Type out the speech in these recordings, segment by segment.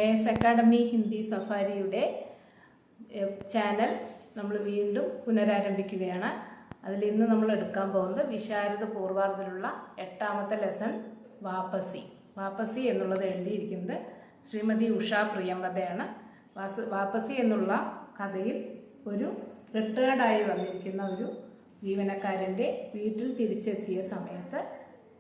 AS academy Hindi സഫാരിയുടെ channel നമ്മൾ വീണ്ടും പുനരാരംഭിക്കുകയാണ്. അതിൽ ഇന്ന് നമ്മൾ എടുക്കാൻ പോകുന്നത് വിശാരദ പൂർവാർദ്ധത്തിലുള്ള 8ാമത്തെ ലെസൺ വാപ്പസി എന്നുള്ളത് എഴുതിയിരിക്കുന്നത് ശ്രീമതി ഉഷ പ്രിയംവദയാണ്. വാപ്പസി എന്നുള്ള കഥയിൽ ഒരു റിട്ടയർഡായി വന്നിരിക്കുന്ന ഒരു ജീവനക്കാരൻ്റെ വീട്ടിൽ തിരിച്ചെത്തിയ സമയത്ത്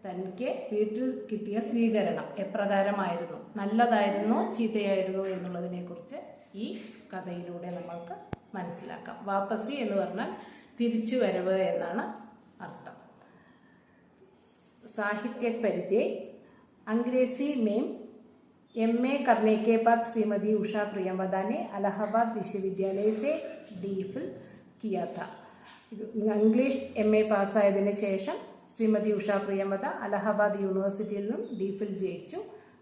തനിക്ക് വീട്ടിൽ കിട്ടിയ സ്വീകരണം എപ്രകാരമായിരുന്നു, നല്ലതായിരുന്നോ ചീത്തയായിരുന്നോ എന്നുള്ളതിനെക്കുറിച്ച് ഈ കഥയിലൂടെ നമ്മൾക്ക് മനസ്സിലാക്കാം. വാപ്പസി എന്ന് പറഞ്ഞാൽ തിരിച്ചു വരവ് എന്നാണ് അർത്ഥം. സാഹിത്യ പരിചയ अंग्रेजी में MA करने के बाद श्रीमती उषा प्रियंवदा ने इलाहाबाद विश्वविद्यालय से DPhil किया था. इंग्लिश MA പാസ്സായതിനു ശേഷം श्रीमती उषा प्रियंवदा इलाहाबाद यूनिवर्सिटी में DPhil ജയിച്ചു.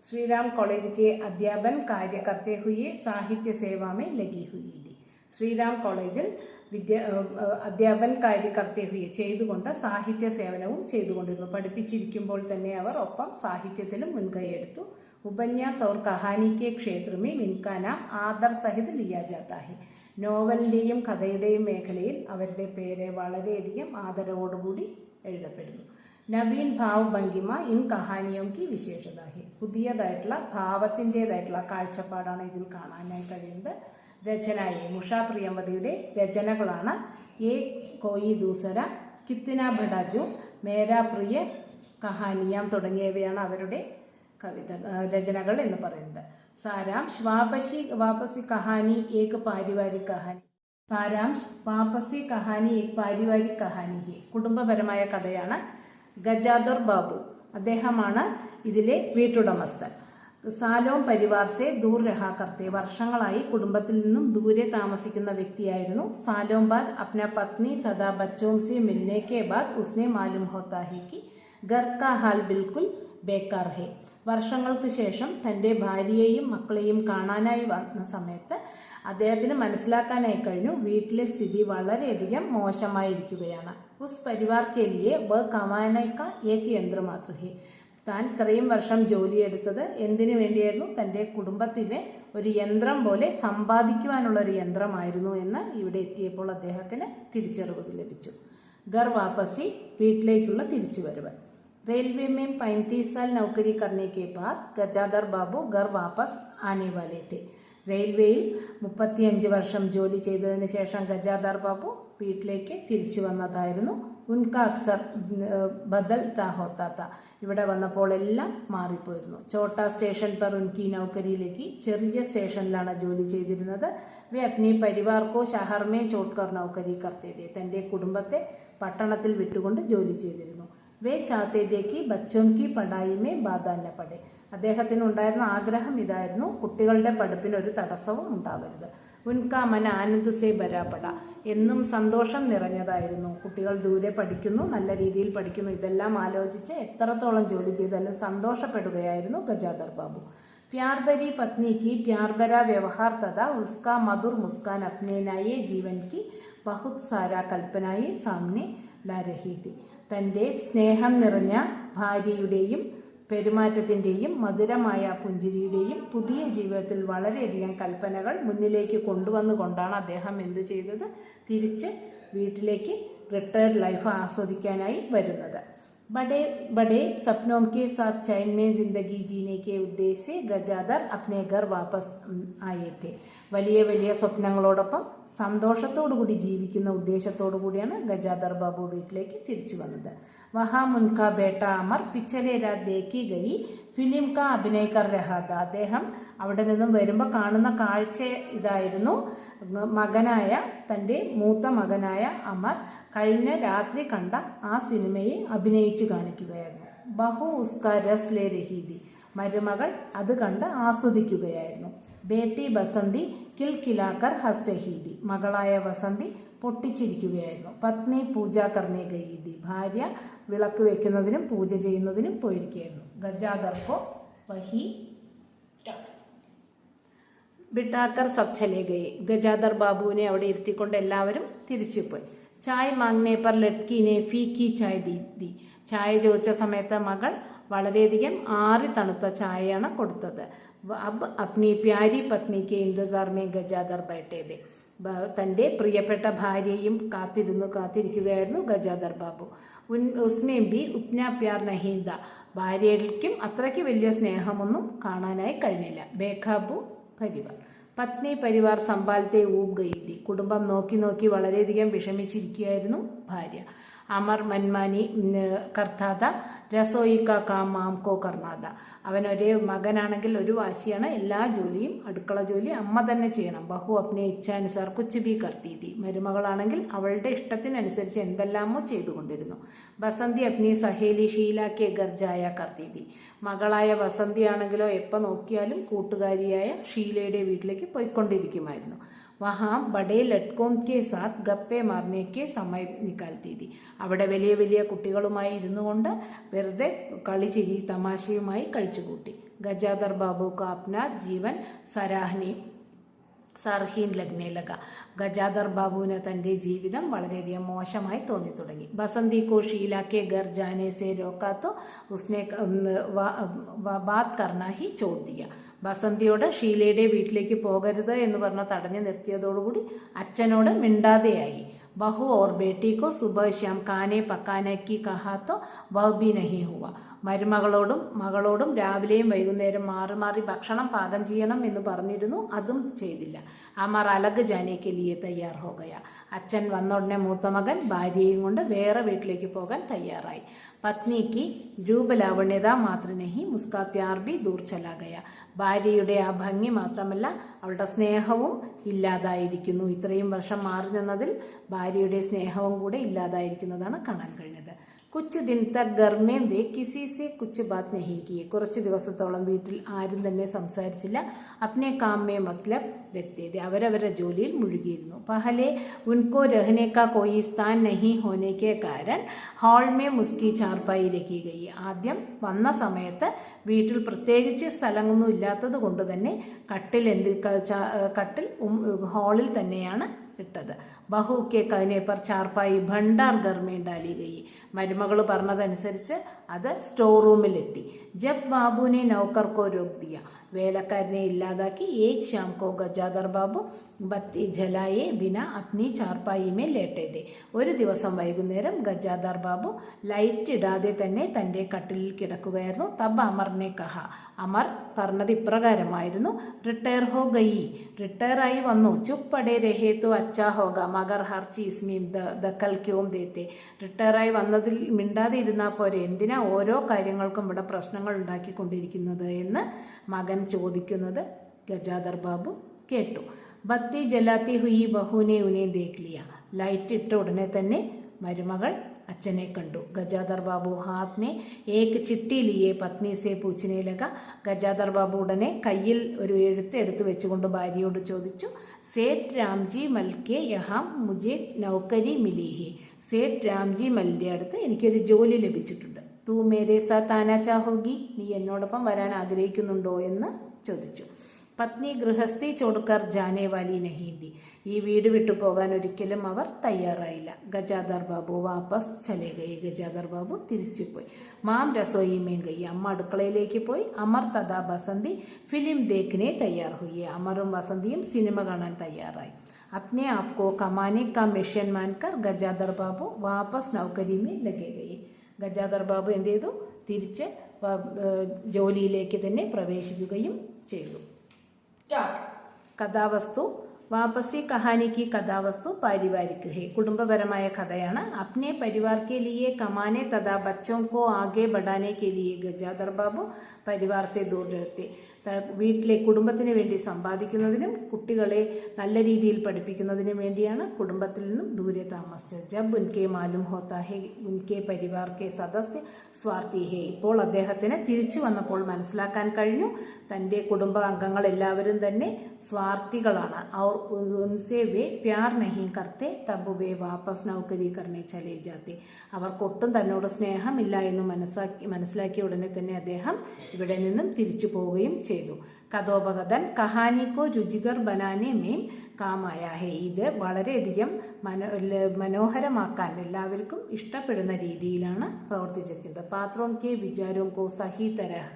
श्रीराम कॉलेज के अध्यापन कार्य करते हुए साहित्य सेवा में लगी हुई थी. श्रीराम കോളേജിൽ അധ്യാപൻ കാര്യ കർത്തേ ചെയ്തുകൊണ്ട് സാഹിത്യ സേവനവും ചെയ്തുകൊണ്ടിരുന്നു. പഠിപ്പിച്ചിരിക്കുമ്പോൾ തന്നെ അവർ ഒപ്പം സാഹിത്യത്തിലും മുൻകൈയെടുത്തു. ഉപന്യാസ് और कहानी के क्षेत्र में इनका नाम आदर सहित लिया जाता है. നോവലിൻ്റെയും കഥയുടെയും മേഖലയിൽ അവരുടെ പേര് വളരെയധികം ആദരവോടുകൂടി എഴുതപ്പെടുന്നു. നവീൻ ഭാവ് ഭംഗിമ ഇൻ കഹാനിയോങ്കി വിശേഷത ഹെ. പുതിയതായിട്ടുള്ള ഭാവത്തിൻ്റെതായിട്ടുള്ള കാഴ്ചപ്പാടാണ് ഇതിൽ കാണാനായി കഴിയുന്നത്. രചനയെ ഉഷാ പ്രിയംവദയുടെ രചനകളാണ് ഏ കോയി ദൂസര, കിത്തന ബഡാജു, മേരാ പ്രിയ കഹാനിയാം തുടങ്ങിയവയാണ് അവരുടെ രചനകൾ എന്ന് പറയുന്നത്. സാരാംശ് വാപ്പസി കഹാനി ഏക് പാരിവാരിക് കഹാനി. വാപ്പസി കഹാനി ഏക് പാരിവാരിക് കഹാനി ഹെ. കുടുംബപരമായ കഥയാണ്. ഗജാദർ ബാബു അദ്ദേഹമാണ് ഇതിലെ വീട്ടുടമസ്ഥൻ. സാലോം പരിവാർ സെ ദൂർ രഹാ കർത്തെ. വർഷങ്ങളായി കുടുംബത്തിൽ നിന്നും ദൂരെ താമസിക്കുന്ന വ്യക്തിയായിരുന്നു. സാലോം ബാദ് അപ്ന പത്നി തഥാ ബച്ചോം സെ മിൽനെ കെ ബാദ് ഉസ്നെ മാലൂം ഹോത്താ ഹെ കി ഘർ കാ ഹാൽ ബിൽക്കുൽ ബേക്കാർ ഹെ. വർഷങ്ങൾക്ക് ശേഷം തൻ്റെ ഭാര്യയെയും മക്കളെയും കാണാനായി വന്ന സമയത്ത് അദ്ദേഹത്തിന് മനസ്സിലാക്കാനായി കഴിഞ്ഞു വീട്ടിലെ സ്ഥിതി വളരെയധികം മോശമായിരിക്കുകയാണ്. ഉസ് പരിവാർ കെ ലിയെ വ കമാനൈക്ക ഏക് യന്ത്ര മാത്ര ഹെ. താൻ ഇത്രയും വർഷം ജോലിയെടുത്തത് എന്തിനു വേണ്ടിയായിരുന്നു? തൻ്റെ കുടുംബത്തിലെ ഒരു യന്ത്രം പോലെ സമ്പാദിക്കുവാനുള്ള ഒരു യന്ത്രമായിരുന്നു എന്ന് ഇവിടെ എത്തിയപ്പോൾ അദ്ദേഹത്തിന് തിരിച്ചറിവ് ലഭിച്ചു. ഘർ വാപ്പസി വീട്ടിലേക്കുള്ള തിരിച്ചുവരവ്. रेलवे में 35 साल नौकरी करने के बाद गजादर बाबू घर वापस आने वाले थे. റെയിൽവേയിൽ 35 വർഷം ജോലി ചെയ്തതിന് ശേഷം ഗജാദർ ബാബു വീട്ടിലേക്ക് തിരിച്ചു വന്നതായിരുന്നു. ഉൻക അക്സർ ബദൽ ഹോത്താത്ത. ഇവിടെ വന്നപ്പോൾ എല്ലാം മാറിപ്പോയിരുന്നു. ചോട്ടാ സ്റ്റേഷൻ പെർ ഉൻകി നൗക്കരിയിലേക്ക്. ചെറിയ സ്റ്റേഷനിലാണ് ജോലി ചെയ്തിരുന്നത്. വേ അപ്നി പരിവാർക്കോ ഷഹർമേ ചോട്ട്കർ നൗക്കരി കർത്തേതെ. തൻ്റെ കുടുംബത്തെ പട്ടണത്തിൽ വിട്ടുകൊണ്ട് ജോലി ചെയ്തിരുന്നു. വേ ചാത്തേതേക്ക് ബച്ചോം കി പഠായി മേ ബാധ ന പടേ. അദ്ദേഹത്തിന് ഉണ്ടായിരുന്ന ആഗ്രഹം ഇതായിരുന്നു, കുട്ടികളുടെ പഠിപ്പിന് ഒരു തടസ്സവും ഉണ്ടാവരുത്. ഉൻകാ മന ആനന്ദ് സേ ബരാപട. എന്നും സന്തോഷം നിറഞ്ഞതായിരുന്നു. കുട്ടികൾ ദൂരെ പഠിക്കുന്നു, നല്ല രീതിയിൽ പഠിക്കുന്നു, ഇതെല്ലാം ആലോചിച്ച് എത്രത്തോളം ജോലി ചെയ്താലും സന്തോഷപ്പെടുകയായിരുന്നു ഗജാദർ ബാബു. प्यार भरी पत्नी की प्यार भरा व्यवहार तथा उसका मधुर मुस्कान अपने नए जीवन की बहुत सारा कल्पनाएं सामने ला रही थी. തൻ്റെ സ്നേഹം നിറഞ്ഞ ഭാര്യയുടെയും പെരുമാറ്റത്തിൻ്റെയും മധുരമായ പുഞ്ചിരിയുടെയും പുതിയ ജീവിതത്തിൽ വളരെയധികം കൽപ്പനകൾ മുന്നിലേക്ക് കൊണ്ടുവന്നുകൊണ്ടാണ് അദ്ദേഹം എന്ത് ചെയ്തത്? തിരിച്ച് വീട്ടിലേക്ക് റിട്ടയർഡ് ലൈഫ് ആസ്വദിക്കാനായി വരുന്നത്. बड़े बड़े सपनों के साथ चैन में जिंदगी जीने के उद्देश्य से गजादर अपने घर वापस आए थे. വലിയ വലിയ സ്വപ്നങ്ങളോടൊപ്പം സന്തോഷത്തോടുകൂടി ജീവിക്കുന്ന ഉദ്ദേശത്തോടു കൂടിയാണ് ഗജാദർ ബാബു വീട്ടിലേക്ക് തിരിച്ചു വന്നത്. വഹാ മുൻക ബേട്ട അമർ പിച്ചലെ രാത് ദേഖി ഗയി ഫിലിം കാ അഭിനയ കർ രഹാ ഥാ. അദ്ദേഹം അവിടെ നിന്നും വരുമ്പോൾ കാണുന്ന കാഴ്ച ഇതായിരുന്നു. തൻ്റെ മൂത്ത മകനായ അമർ കഴിഞ്ഞ രാത്രി കണ്ട ആ സിനിമയെ അഭിനയിച്ചു കാണിക്കുകയായിരുന്നു. ബഹു ഉസ്ക രസ് ലേ രഹീദി. മരുമകൾ അത് കണ്ട് ആസ്വദിക്കുകയായിരുന്നു. ബേട്ടി ബസന്തി കിൽ കിലാക്കർ ഹസ് രഹീദി. മകളായ വസന്തി പൊട്ടിച്ചിരിക്കുകയായിരുന്നു. പത്നി പൂജ കർണേ ഗയീദി. ഭാര്യ വിളക്ക് വെക്കുന്നതിനും പൂജ ചെയ്യുന്നതിനും പോയിരിക്കുകയായിരുന്നു. ഗജാദർക്കോ വഹി ബിട്ടാക്കർ സബ് ചലേ ഗയേ. ഗജാദർ ബാബുവിനെ അവിടെ ഇരുത്തിക്കൊണ്ട് എല്ലാവരും തിരിച്ചുപോയി. ചായ് മാങ്നെ പർ ലട്കീനെ ഫീക്കി ചായ് ദീ. ചായ ചോദിച്ച സമയത്ത് മകൾ വളരെയധികം ആറി തണുത്ത ചായയാണ് കൊടുത്തത്. अब अपनी प्यारी पत्नी के इंतजार में गजादर बैठे थे. തൻ്റെ പ്രിയപ്പെട്ട ഭാര്യയും കാത്തിരിക്കുകയായിരുന്നു ഗജാദർ ബാബു. ഉസ്മേം ബി ഉത്ന പ്യാർ നഹീന്ത, ഭാര്യയ്ക്കും അത്രയ്ക്ക് വലിയ സ്നേഹമൊന്നും കാണാനായി കഴിഞ്ഞില്ല. ബേഖാബു പരിവാർ പത്നി പരിവാർ സമ്പാലത്തെ ഊബ് ഗയി, കുടുംബം നോക്കി വളരെയധികം വിഷമിച്ചിരിക്കുകയായിരുന്നു ഭാര്യ. അമർ മൻമാനി കർത്താത രസോയിക്ക കാം മാംകോ കർണാത, അവനൊരു മകനാണെങ്കിൽ ഒരു വാശിയാണ്, എല്ലാ ജോലിയും അടുക്കള ജോലി അമ്മ തന്നെ ചെയ്യണം. ബഹു അപ്നെ ഇച്ഛാനുസാർ കുച്ച് ബി കർത്തീതി, മരുമകളാണെങ്കിൽ അവളുടെ ഇഷ്ടത്തിനനുസരിച്ച് എന്തെല്ലാമോ ചെയ്തുകൊണ്ടിരുന്നു. ബസന്തി അപ്നി സഹേലി ഷീലാക്കെ ഗർജായ കർത്തീതി, മകളായ വസന്തിയാണെങ്കിലോ എപ്പോൾ നോക്കിയാലും കൂട്ടുകാരിയായ ഷീലയുടെ വീട്ടിലേക്ക് പോയിക്കൊണ്ടിരിക്കുമായിരുന്നു. വഹാ ബഡേ ലട്കോം കെ സാത്ത് ഗപ്പെ മാർനെ കെ സമയം നിക്കാൽത്തി തി, അവിടെ വലിയ വലിയ കുട്ടികളുമായി ഇരുന്നു കൊണ്ട് വെറുതെ കളിച്ചിരി തമാശയുമായി കഴിച്ചുകൂട്ടി. ഗജാദർ ബാബു കാ അപ്നാ ജീവൻ സർഹീൻ ലഗ്നെ ലഗ, ഗജാദർ ബാബുവിന് തൻ്റെ ജീവിതം വളരെയധികം മോശമായി തോന്നി തുടങ്ങി. ബസന്തി കോ ഷീലാക്കെ ഗർ ജാനെ സെ രോക്കാത്തോ ഉസ്നെ ബാത് കർണ ഹി ചോട് ദിയ, ബസന്തിയോട് ഷീലയുടെ വീട്ടിലേക്ക് പോകരുത് എന്ന് പറഞ്ഞ് തടഞ്ഞു നിർത്തിയതോടുകൂടി അച്ഛനോട് മിണ്ടാതെയായി. ബഹു ഓർ ബേട്ടിക്കോ സുബഹ് ശ്യാം കാനെ പക്കാനക്കി കഹാത്തോ വഹ് ബി നഹി ഹുവ, മകളോടും രാവിലെയും വൈകുന്നേരം മാറി ഭക്ഷണം പാകം ചെയ്യണം എന്ന് പറഞ്ഞിരുന്നു, അതും ചെയ്തില്ല. അമർ അലഗ് ജാനേക്ക് ലിയെ തയ്യാർ ഹോ ഗയ, അച്ഛൻ വന്ന ഉടനെ മൂത്ത മകൻ ഭാര്യയും കൊണ്ട് വേറെ വീട്ടിലേക്ക് പോകാൻ തയ്യാറായി. പത്നിക്ക് രൂപലാവണ്യത മാത്ര നഹി മുസ്കാ പ്യാർ ബി ദൂർ ചലാ ഗയ, ഭാര്യയുടെ ആ ഭംഗി മാത്രമല്ല അവളുടെ സ്നേഹവും ഇല്ലാതായിരിക്കുന്നു. ഇത്രയും വർഷം മാറി നിന്നതിൽ ഭാര്യയുടെ സ്നേഹവും കൂടെ ഇല്ലാതായിരിക്കുന്നതാണ് കാണാൻ കഴിഞ്ഞത്. കുച്ച് ദിൻ തക് ഗർമേം വേ കിസി സെ കുച്ച് ബാത് നഹി കിയെ, കുറച്ച് ദിവസത്തോളം വീട്ടിൽ ആരും തന്നെ സംസാരിച്ചില്ല. അപ്നെ കാം മേ മത്ലബ് രഖ്തേ थे, അവരവരുടെ ജോലിയിൽ മുഴുകിയിരുന്നു. പഹലെ ഉൻകോ രഹനെ കാ കോയി സ്ഥാൻ നഹി ഹോനെ കെ കാരണം ഹാൾ മേ മുസ്കി ചാർപ്പായി രഖി ഗയി, ആദ്യം വന്ന സമയത്ത് വീട്ടിൽ പ്രത്യേകിച്ച് സ്ഥലമൊന്നും ഇല്ലാത്തത് കൊണ്ട് തന്നെ കട്ടിൽ ഹാളിൽ തന്നെയാണ് ഇട്ടത്. ബഹു കെ കൈനെ പർ ചാർപ്പായി ഭണ്ഡാർ ഗർമേ ഡാലി ഗയി, മരുമകൾ പറഞ്ഞതനുസരിച്ച് അത് സ്റ്റോർ റൂമിലെത്തി. ജബ് ബാബുവിനെ നൗക്കർ കോ രോക് ദിയ, വേലക്കാരനെ ഇല്ലാതാക്കി. ഏക് ഷാം കോ ഗജാദർ ബാബു ബത്തി ജലായെ ബിന അപ്നി ചാർപ്പായി മേ ലേട്ടേ ദേ, ഒരു ദിവസം വൈകുന്നേരം ഗജാദർ ബാബു ലൈറ്റ് ഇടാതെ തന്നെ തൻ്റെ കട്ടിലിൽ കിടക്കുകയായിരുന്നു. തബ് അമറിനെ കഹ, അമർ പറഞ്ഞത് ഇപ്രകാരമായിരുന്നു: റിട്ടയർ ഹോ ഗയി, റിട്ടയറായി വന്നു. ചുപ് പടേ രഹേ തോ അച്ഛാ ഹോഗ മഗർ ഹർ ചീസ് മീം ദക്കൽ ക്യോം ദേത്തെ, റിട്ടയറായി വന്നതിൽ മിണ്ടാതെ ഇരുന്നാൽ പോരെ, എന്തിനാ ഓരോ കാര്യങ്ങൾക്കും ഇവിടെ പ്രശ്നങ്ങൾ ഉണ്ടാക്കിക്കൊണ്ടിരിക്കുന്നത് എന്ന് മകൻ ചോദിക്കുന്നത് ഗജാദർ ബാബു കേട്ടു. ബത്തി ജലാത്തി ഹുയി ബഹുനെ ഉനെ ദേഖ് ലിയ, ലൈറ്റ് ഇട്ട ഉടനെ തന്നെ മരുമകൾ അച്ഛനെ കണ്ടു. ഗജാദർ ബാബു ഹാത്ത് മേ ഏക് ചിട്ടി ലിയെ പത്നി സെ പൂച്ചനെ ലഗ, ഗജാദർ ബാബു ഉടനെ കയ്യിൽ ഒരു എഴുത്ത് എടുത്തു വെച്ചുകൊണ്ട് ഭാര്യയോട് ചോദിച്ചു: സേഠ് രാംജി മൽക്കെ യഹാം മുജെ നൗക്കരി മിലി ഹി, സേഠ് രാംജി മലിൻ്റെ അടുത്ത് എനിക്കൊരു ജോലി ലഭിച്ചിട്ടുണ്ട്. തൂ മേരെ സാത്ത് ആനാ ചാഹോഗി, നീ എന്നോടൊപ്പം വരാൻ ആഗ്രഹിക്കുന്നുണ്ടോ എന്ന് ചോദിച്ചു. പത്നി ഗൃഹസ്ഥി ചോടുക്കർ ജാനേ വാലി നഹീന്തി, ഈ വീട് വിട്ടു പോകാൻ ഒരിക്കലും അവർ തയ്യാറായില്ല. ഗജാദർ ബാബു വാപ്പസ് ചലേ ഗയി, ഗജാദർ ബാബു തിരിച്ചുപോയി. മാം രസോയി മേ ഗയി, അമ്മ അടുക്കളയിലേക്ക് പോയി. അമർ തഥാ ബസന്തി ഫിലിം ദേഖ്നെ തയ്യാർ ഹുയി, അമറും വസന്തിയും സിനിമ കാണാൻ തയ്യാറായി. അപ്നെ ആപ്കോ കമാനെ കാ മിഷൻ മാൻകർ ഗജാദർ ബാബു വാപ്പസ് നൗക്കരി മേ ലഗേ ഗയി, ഗജാദർ ബാബു എന്ത് ചെയ്തു? തിരിച്ച് ജോലിയിലേക്ക് തന്നെ പ്രവേശിക്കുകയും ചെയ്തു. കഥാവസ്തു വാപസി കഹാനിക്ക് കഥാവസ്തു പാരിവാരിക് ഹേ, കുടുംബപരമായ കഥയാണ്. അപ്നെ പരിവാർ കെ ലിയെ കമാനെ തഥാ ബച്ചോं को आगे बढ़ाने के लिए ഗജാദർ ബാബു പരിവാർ സെ ദൂർ രഹത്തെ, വീട്ടിലെ കുടുംബത്തിന് വേണ്ടി സമ്പാദിക്കുന്നതിനും കുട്ടികളെ നല്ല രീതിയിൽ പഠിപ്പിക്കുന്നതിനും വേണ്ടിയാണ് കുടുംബത്തിൽ നിന്നും ദൂരെ താമസിച്ചത്. ജബ് ഉൻകെ മാലൂം ഹോത്താ ഹേ ഉൻകെ പരിവാർ കെ സദസ്യ സ്വാർത്ഥി ഹേ, ഇപ്പോൾ അദ്ദേഹത്തിന് തിരിച്ചു വന്നപ്പോൾ മനസ്സിലാക്കാൻ കഴിഞ്ഞു തൻ്റെ കുടുംബ അംഗങ്ങൾ എല്ലാവരും തന്നെ സ്വാർത്ഥികളാണ്. ഔർ ഉൻസെ വേ പ്യാർ നഹി കർത്തെ തബ് വേ വാപ്പസ് നൗക്കരി കർണേ ചലേ ജാത്തെ, അവർക്കൊട്ടും തന്നോട് സ്നേഹമില്ല എന്ന് മനസ്സിലാക്കിയ ഉടനെ തന്നെ അദ്ദേഹം ഇവിടെ നിന്നും തിരിച്ചു പോവുകയും ചെയ്തു. കഥോപകഥൻ കഹാനിക്കോ രുചികർ ബനാനെ മേം കാമായ ഹേ. ഇത് വളരെയധികം മനോഹരമാക്കാൻ എല്ലാവർക്കും ഇഷ്ടപ്പെടുന്ന രീതിയിലാണ് പ്രവർത്തിച്ചിരിക്കുന്നത്. പാത്രോം കെ വിചാരോം കോ സഹി തരഹ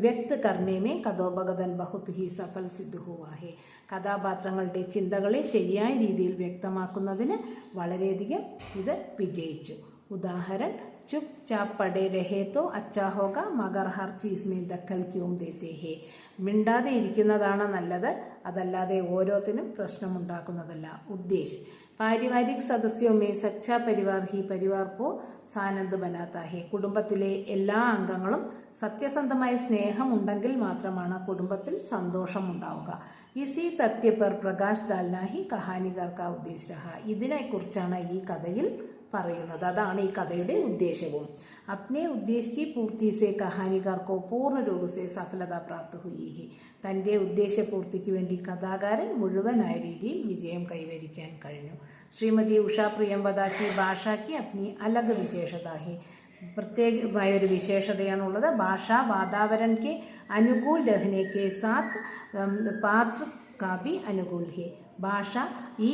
വ്യക്ത് കർണേ മേ കഥോപകഥൻ ബഹുത് ഹി സഫൽ സിദ്ധ ഹുവാ ഹേ. കഥാപാത്രങ്ങളുടെ ചിന്തകളെ ശരിയായ രീതിയിൽ വ്യക്തമാക്കുന്നതിന് വളരെയധികം ഇത് വിജയിച്ചു. ഉദാഹരണം, ചുപ് ചാപ്പ് പടേ രഹേ തോ അച്ഛാ ഹോഗ മഗർ ഹർ ചീസ് മേ ദഖൽ ക്യോം ദേത്തേ ഹേ. മിണ്ടാതെ ഇരിക്കുന്നതാണ് നല്ലത്, അതല്ലാതെ ഓരോത്തിനും പ്രശ്നമുണ്ടാക്കുന്നതല്ല. ഉദ്ദേശ്, പാരിവാരിക് സദസ്യോ മേ സച്ചാ പരിവാർ ഹി പരിവാർ കോ സാനന്ദ് ബനാത്താ ഹേ. കുടുംബത്തിലെ എല്ലാ അംഗങ്ങളും സത്യസന്ധമായ സ്നേഹം ഉണ്ടെങ്കിൽ മാത്രമാണ് കുടുംബത്തിൽ സന്തോഷം ഉണ്ടാവുക. ഇസി തഥ്യ പർ പ്രകാശ് ഡാൽന ഹി കഹാനികർ കാ ഉദ്ദേശ് രഹ. ഇതിനെക്കുറിച്ചാണ് ഈ കഥയിൽ പറയുന്നത്, അതാണ് ഈ കഥയുടെ ഉദ്ദേശവും. അപ്നെ ഉദ്ദേശ് കി പൂർത്തി സെ കഹാനികാർ കോ പൂർണ്ണ രൂപ സെ സഫലത പ്രാപ്ത ഹുയി ഹി. തൻ്റെ ഉദ്ദേശപൂർത്തിക്ക് വേണ്ടി കഥാകാരൻ മുഴുവനായ രീതിയിൽ വിജയം കൈവരിക്കാൻ കഴിഞ്ഞു. ശ്രീമതി ഉഷാ പ്രിയംവദ കി ഭാഷയ്ക്ക് അപ്നി അലഗ് വിശേഷത ഹി. പ്രത്യേകമായ ഒരു വിശേഷതയാണുള്ളത്. ഭാഷ വാതാവരൺ കെ അനുകൂൽ രഹനെ കെ സാത്ത് പാത്ര കാബി അനുകൂൽ ഹേ. ഭാഷ ഈ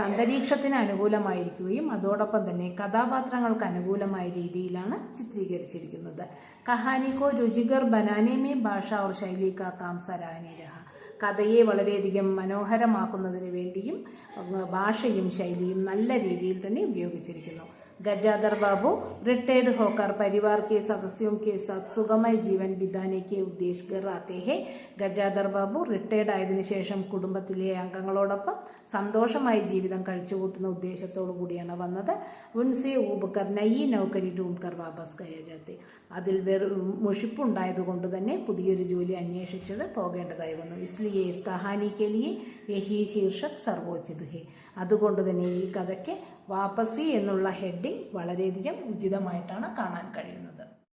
അന്തരീക്ഷത്തിന് അനുകൂലമായിരിക്കുകയും അതോടൊപ്പം തന്നെ കഥാപാത്രങ്ങൾക്ക് അനുകൂലമായ രീതിയിലാണ് ചിത്രീകരിച്ചിരിക്കുന്നത്. കഹാനിക്കോ രുചികർ ബനാനെ മേ ഭാഷ ഓർ ശൈലി കാ കാം സരാഹനീയ രഹ. കഥയെ വളരെയധികം മനോഹരമാക്കുന്നതിന് വേണ്ടിയും ഭാഷയും ശൈലിയും നല്ല രീതിയിൽ തന്നെ ഉപയോഗിച്ചിരിക്കുന്നു. गजाधर बाबू रिटायर्ड होकर परिवार के सदस्यों के साथ सुगमय जीवन बिताने के उद्देश्य कर आते हैं. ഗജാധർ ബാബു റിട്ടയർഡ് ആയതിനു ശേഷം കുടുംബത്തിലെ അംഗങ്ങളോടൊപ്പം സന്തോഷമായി ജീവിതം കഴിച്ചുകൂട്ടുന്ന ഉദ്ദേശത്തോടു കൂടിയാണ് വന്നത്. ഉൻസെ ഊബ്കർ നയി നൗകരി ഢൂണ്ട്കർ വാപസ് ഗയ ജാത്തെ. അതിൽ മുഷിപ്പുണ്ടായതുകൊണ്ട് തന്നെ പുതിയൊരു ജോലി അന്വേഷിച്ചത് പോകേണ്ടതായി വന്നു. ഇസ്ലിയെ ഇസ് കഹാനി കെ ലിയെ യഹി ശീർഷക് സർവോചിത് ഹെ. അതുകൊണ്ട് തന്നെ ഈ കഥയ്ക്ക് വാപസി എന്നുള്ള ഹെഡിങ് വളരെയധികം ഉചിതമായിട്ടാണ് കാണാൻ കഴിയുന്നത്.